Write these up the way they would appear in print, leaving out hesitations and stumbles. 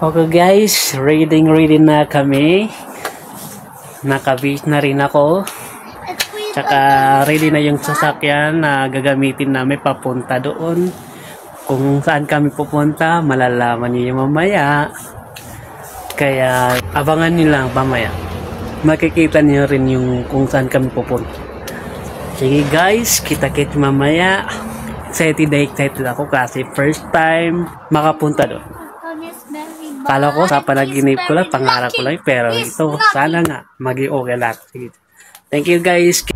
Okay guys, ready na kami. Naka-beach na rin ako. Tsaka ready na yung sasakyan na gagamitin namin papunta doon. Kung saan kami pupunta, malalaman niyo mamaya. Kaya abangan niyo lang mamaya. Makikita niyo rin yung kung saan kami pupunta. Sige guys, kita-kits mamaya. Excited ako kasi first time makapunta doon. Kala ko sa panaginip ko lang, pangarap ko lang, pero ito, sana nga, maging okay lahat. Thank you guys.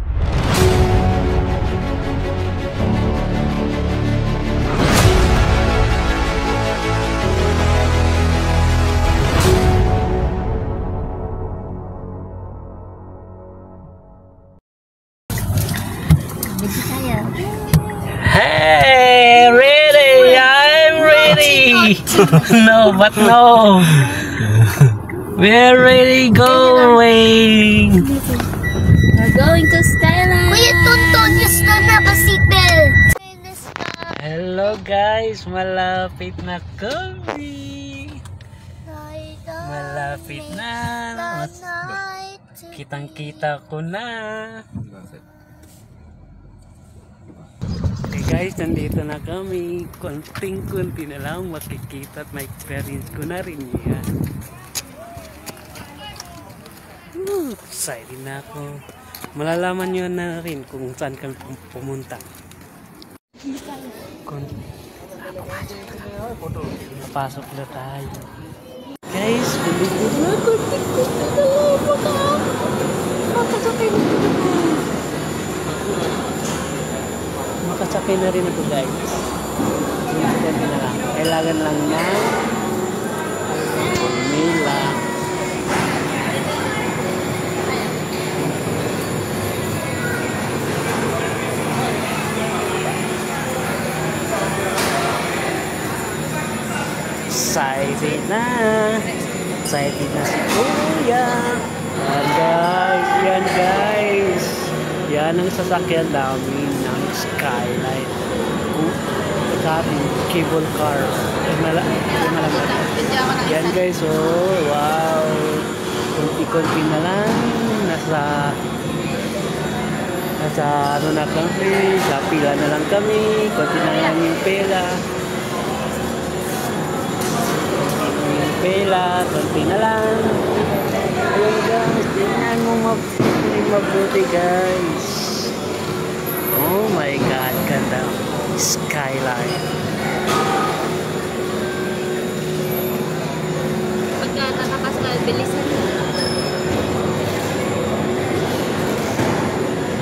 Hey, ready, I'm ready. No, but no. We're ready going. We're going to Skyline. Kuya Tonton, just na seatbelt. Hello guys, malapit na kami. Malapit na. Kitang-kita ko na. Okay guys, nandito na kami. Konting-konti na lang makikita at ma-experience ko na rin yan. Excited na ako. Malalaman nyo na rin kung saan kami pumunta. Napasok na tayo. Guys, bumibig na. Konting-konti na lang. Makasakay na rin ako. Makasakay na rin ako guys. Konting-konti na lang. Kailangan lang na formula. Excited na si Kuya. Yan guys, yan ang sasakyan namin ng Skyline. Sabi, cable car. Yan guys, oh wow, konti-konti na lang, nasa ano na kami, sa pila na lang kami, konti na lang yung pera. Konti na lang. Ayun guys, tingnan mo mabuti guys. Oh my god, ganda. Skyline. Pagka nakakasal, bilisan mo.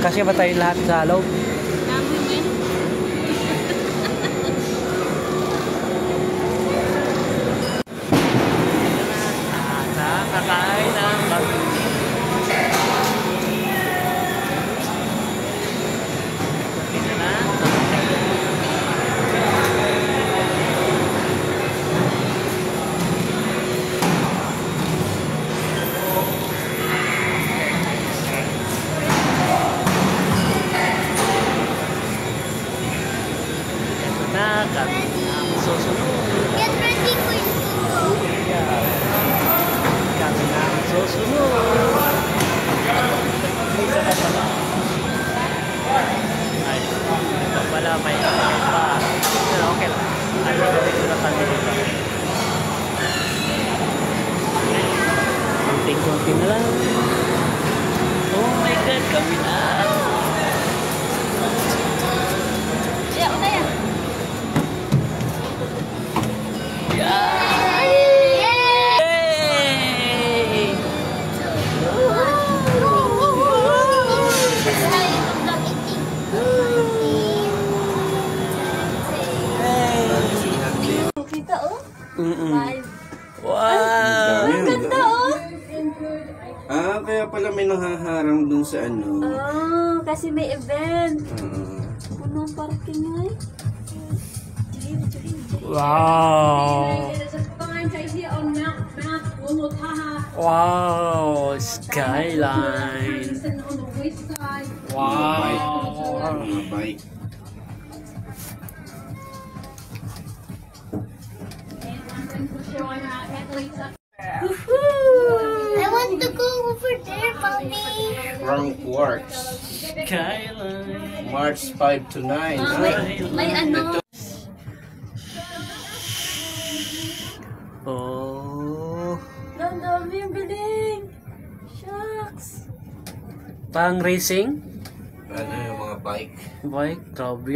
Kasi ba tayo lahat sa loob? Kakain ng bago. Ito na kami ang susunod. Get ready for you. Kami na ang susunod. Ay, ito pala may kakit pa. Pero okay lang. Ay, dito na kami dito. Konting-konti na lang. Oh my god, kami na. Ya, una yan. Yeah. Kita oh. Live. Wow. Ang ganda oh. Kaya pala may nakaharang dun sa ano. Oh, kasi may event. Puno ang parking nga eh. Wow. Wow, Skyline. Wow. Mga bike. I want to go over there, mommy. Frank Works. Kailan? March 5 to 9. May ano? Oh. Ang dami yung galing. Shucks. Pang racing? Ano yung mga bike? Bike? Grabe.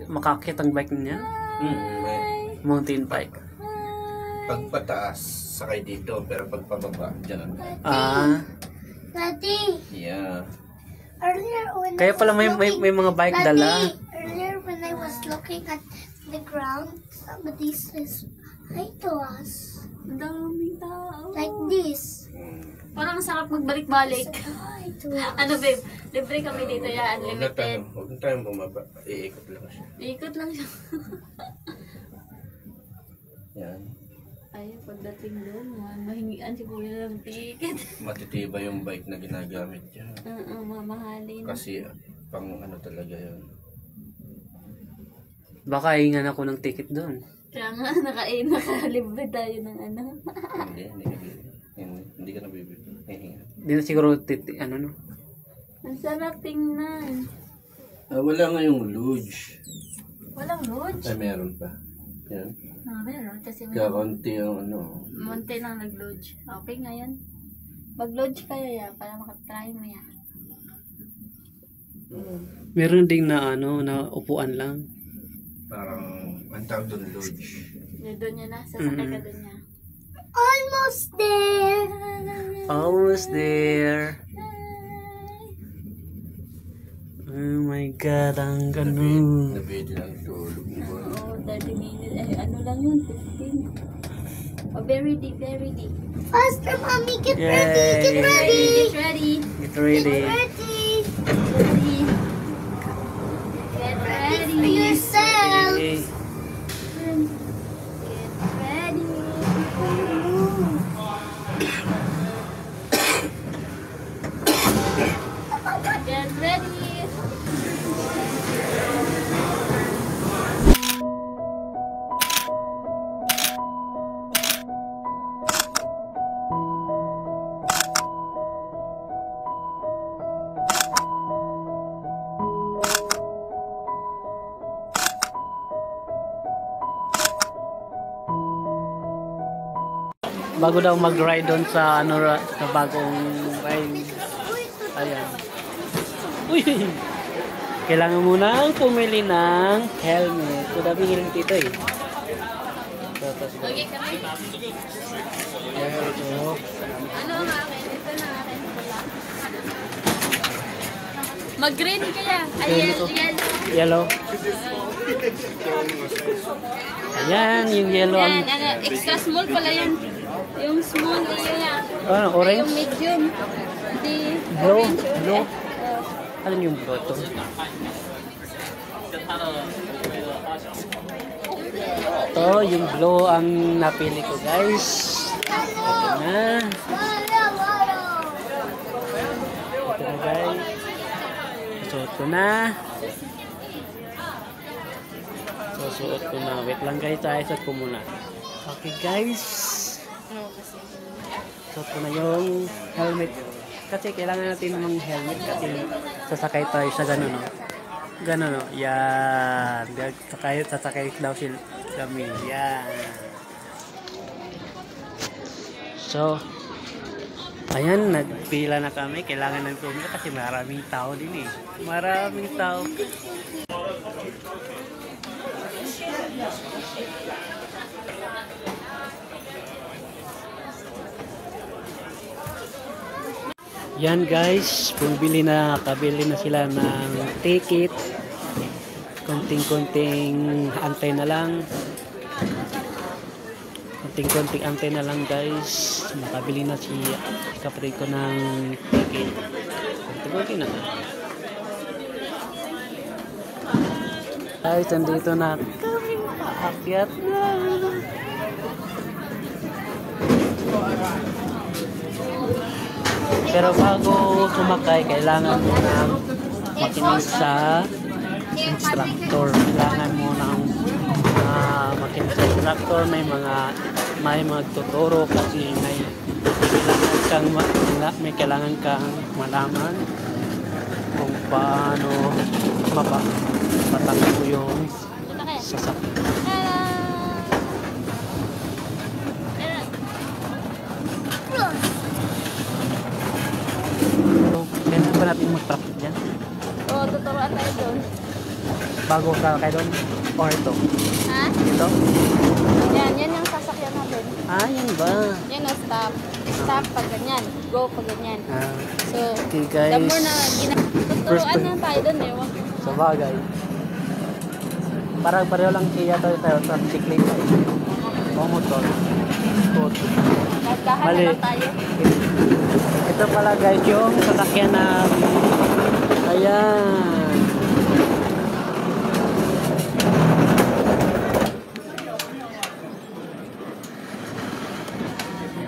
Makakit ang bike niya. May Mountain bike. pagpataas, sakay dito. Pero pagpababa, dyan. Daddy. Yeah. Earlier when Kaya pala may mga bike dala. Earlier when I was looking at the ground, somebody says hi to us. Ang daming tao. Like this. Parang sarap magbalik-balik. Hi to us. Ano babe, libre kami dito ya, unlimited. Huwag na tayong bumaba. Iikot lang siya. Ikot lang siya. Yan. Ay, pagdating doon, mahingian si kuya ng ticket. Matitiba yung bike na ginagamit niya. Mamahalin. Kasi pang ano talaga yun. Baka hingan ako ng ticket doon. Kaya nga, nakalibre tayo ng ano. Hindi ka nabibili. Di na siguro, ano no? Ang sarap tingnan. Wala nga yung luge. Walang lodge. Ay, meron pa. Yan. Meron kasi Kakunti yung ano. monte lang nag-lodge. Okay nga yan. Mag-lodge kayo ya, para makatry mo yan. Meron ding na ano, na upuan lang. Parang, ang tawag doon luge. Doon yan na, sasakay ka doon niya. Almost there. Almost there. Oh my God, ang ganun. Nabiti lang tulog mo. Oo, 30 minutes. Ay, ano lang yun, 15. Oh, very deep, very deep. Faster, mommy. Get Yay. ready. Get ready. Get ready. Get ready. Ready. Ready. Get Ready for ready. yourself. Okay. Get ready. Get ready. Bago daw mag-ride doon sa ano sa bagong ride. Ayan. Uy! Kailangan mo nang pumili ng helmet. Ito daw binili dito eh. Okay kami. Ayan, ito. Ano ang akin? Ito na akin. Mag-green kaya. Ay, Ito. yellow. Yellow. Ayan, yung yellow. Yan, ano, extra small pala yan. Yung small, yun yan. Ano, Yung orange? medium. Di Blue? orange. Blue? Ano yung blue ito? Ito, yung blue ang napili ko guys. Ito na. Ito na guys. Suot ko na. Suot ko na. Wait lang guys, suot ko muna. Okay guys. Suot ko na yung helmet. Kasi kailangan natin ng helmet kasi sasakay tayo sa gano'n, no? Gano'n, no? Yan. Sasakay daw sila kami. Yan. So, ayan, nagpila na kami. Kailangan ng pumila kasi maraming tao din eh. Maraming tao. Yan guys, kabili na sila ng ticket. Konting-konting antay na lang. Konting-konting antay na lang guys. Nakabili na si kapatid ko ng ticket. Konting-konting na. Guys, nandito na kami paakyat na. Pero bago sumakay, kailangan mo nang makinig sa instructor. Kailangan mo nang makinig sa instructor. May mga may magtuturo kasi may kailangan kang malaman kung paano matakbo yung sasakyan. So, kailan ba natin mag-practice yan? Oo, tuturuan tayo doon. Bago ka kayo doon? Or ito? Ha? Ito? Yan yung sasakyan natin. Ah, yan ba? Yan o, stop. Stop pag ganyan. Go pag ganyan. Ah, So, okay guys. the more na tuturuan na tayo doon eh. Sa bagay. Parang pareho lang siya tayo sa bisikleta. O motor. Scooter. Nagkahan na Mali. lang tayo. Ito pala guys yung sasakyan namin. Ayan.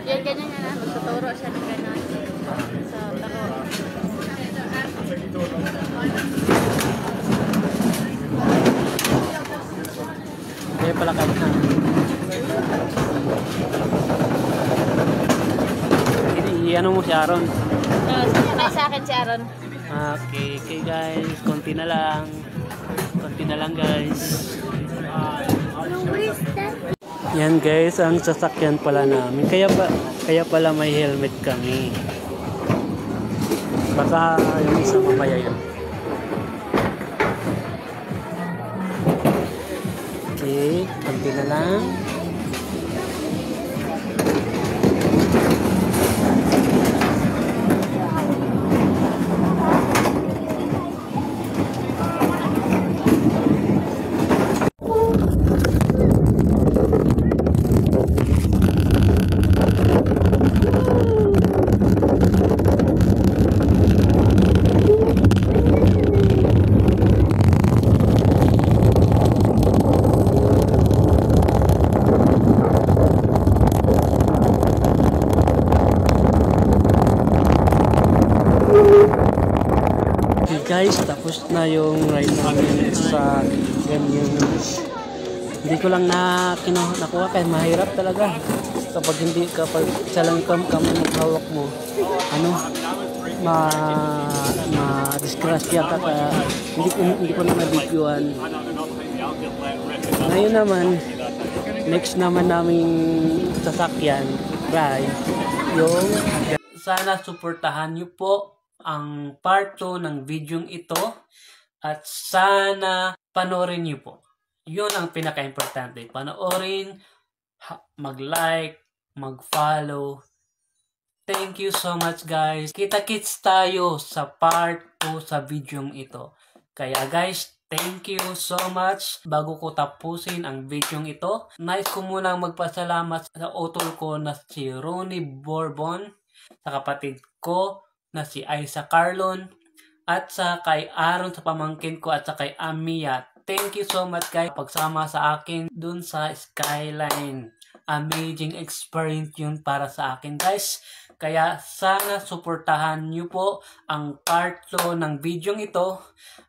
Yan, ganyan nga na. Magtuturo siya ng ganyan. So, taro. Kaya pala kayo na. Ano mo si Aaron? So, sinakay sa akin si Aaron. Okay, okay guys. Konti na lang. Konti na lang guys. What is that? Yan guys, ang sasakyan pala namin. Kaya pala may helmet kami. Baka yung isa mamaya yun. Okay, konti na lang. Guys, tapos na yung ride namin sa ganyan. Hindi ko lang nakuha kaya mahirap talaga. Kapag isa lang kami maghawak mo, ma-disgrasya ka kaya hindi ko na nabigyan. Ngayon naman, next naman naming sasakyan, ride, yung sana suportahan niyo po ang part 2 ng videong ito at sana panoorin niyo po. Yun ang pinaka-importante. Panoorin, mag-like, mag-follow. Thank you so much guys. Kita-kits tayo sa part 2 sa videong ito. Kaya guys, thank you so much. Bago ko tapusin ang videong ito, nais ko munang magpasalamat sa utol ko na si Ronnie Bourbon, sa kapatid ko na si Isa Carlon, at sa kay Aaron sa pamangkin ko at sa kay Amia. Thank you so much guys pagsama sa akin dun sa Skyline. Amazing experience yun para sa akin guys. Kaya sana suportahan nyo po ang part 2 ng video ito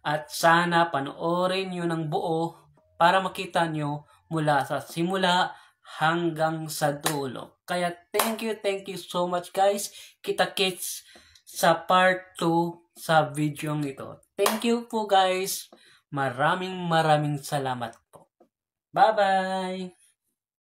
at sana panoorin nyo ng buo para makita nyo mula sa simula hanggang sa dulo. Kaya thank you so much guys. Kita-kits sa part 2 sa video ito. Thank you po guys. Maraming salamat po. Bye-bye!